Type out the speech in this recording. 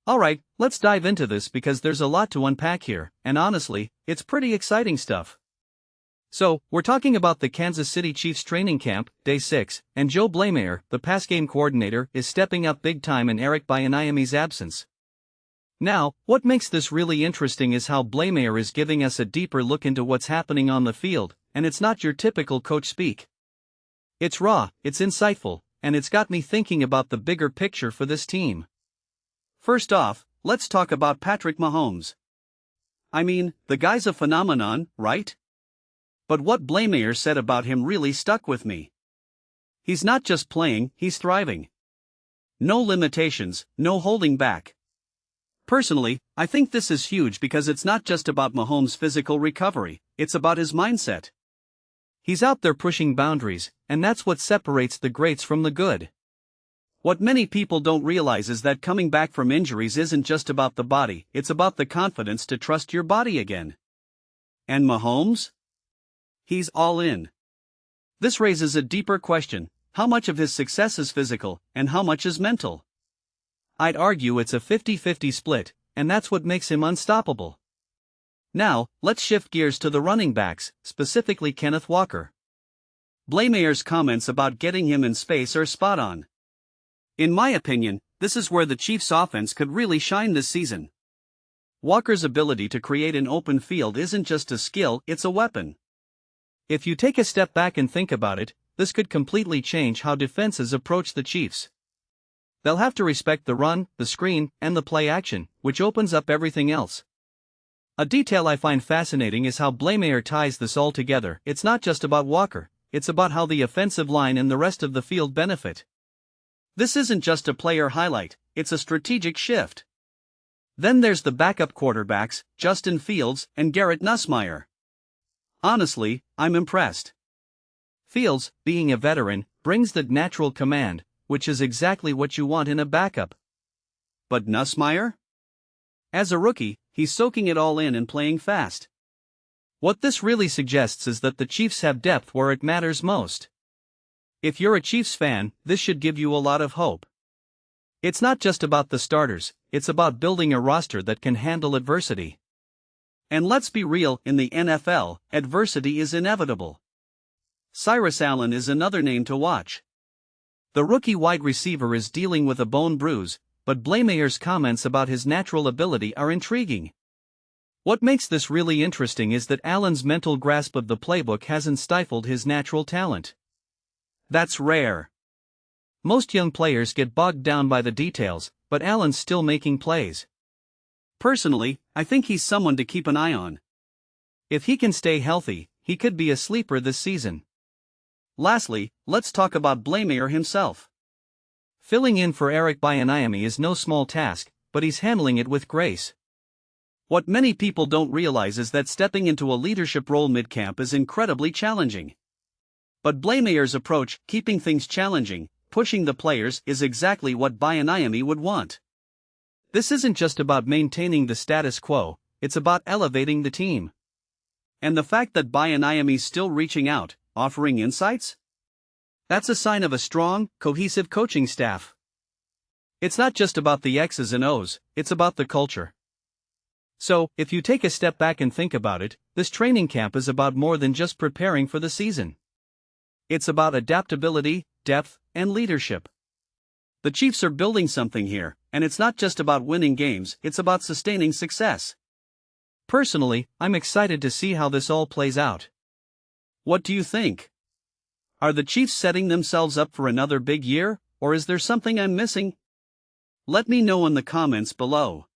Alright, let's dive into this because there's a lot to unpack here, and honestly, it's pretty exciting stuff. So, we're talking about the Kansas City Chiefs training camp, Day 6, and Joe Bleymaier, the pass game coordinator, is stepping up big time in Eric Bieniemy's absence. Now, what makes this really interesting is how Bleymaier is giving us a deeper look into what's happening on the field, and it's not your typical coach speak. It's raw, it's insightful, and it's got me thinking about the bigger picture for this team. First off, let's talk about Patrick Mahomes. I mean, the guy's a phenomenon, right? But what Bleymaier said about him really stuck with me. He's not just playing, he's thriving. No limitations, no holding back. Personally, I think this is huge because it's not just about Mahomes' physical recovery, it's about his mindset. He's out there pushing boundaries, and that's what separates the greats from the good. What many people don't realize is that coming back from injuries isn't just about the body, it's about the confidence to trust your body again. And Mahomes? He's all in. This raises a deeper question: how much of his success is physical, and how much is mental? I'd argue it's a 50-50 split, and that's what makes him unstoppable. Now, let's shift gears to the running backs, specifically Kenneth Walker. Blaymaier's comments about getting him in space are spot on. In my opinion, this is where the Chiefs' offense could really shine this season. Walker's ability to create an open field isn't just a skill, it's a weapon. If you take a step back and think about it, this could completely change how defenses approach the Chiefs. They'll have to respect the run, the screen, and the play action, which opens up everything else. A detail I find fascinating is how Bleymaier ties this all together. It's not just about Walker, it's about how the offensive line and the rest of the field benefit. This isn't just a player highlight, it's a strategic shift. Then there's the backup quarterbacks, Justin Fields and Garrett Nussmeier. Honestly, I'm impressed. Fields, being a veteran, brings that natural command, which is exactly what you want in a backup. But Nussmeier? As a rookie, he's soaking it all in and playing fast. What this really suggests is that the Chiefs have depth where it matters most. If you're a Chiefs fan, this should give you a lot of hope. It's not just about the starters, it's about building a roster that can handle adversity. And let's be real, in the NFL, adversity is inevitable. Cyrus Allen is another name to watch. The rookie wide receiver is dealing with a bone bruise, but Blaymaier's comments about his natural ability are intriguing. What makes this really interesting is that Allen's mental grasp of the playbook hasn't stifled his natural talent. That's rare. Most young players get bogged down by the details, but Allen's still making plays. Personally, I think he's someone to keep an eye on. If he can stay healthy, he could be a sleeper this season. Lastly, let's talk about Bleymaier himself. Filling in for Eric Bieniemy is no small task, but he's handling it with grace. What many people don't realize is that stepping into a leadership role mid-camp is incredibly challenging. But Blaymaier's approach, keeping things challenging, pushing the players, is exactly what Bieniemy would want. This isn't just about maintaining the status quo, it's about elevating the team. And the fact that Bieniemy's still reaching out, offering insights? That's a sign of a strong, cohesive coaching staff. It's not just about the X's and O's, it's about the culture. So, if you take a step back and think about it, this training camp is about more than just preparing for the season. It's about adaptability, depth, and leadership. The Chiefs are building something here, and it's not just about winning games, it's about sustaining success. Personally, I'm excited to see how this all plays out. What do you think? Are the Chiefs setting themselves up for another big year, or is there something I'm missing? Let me know in the comments below.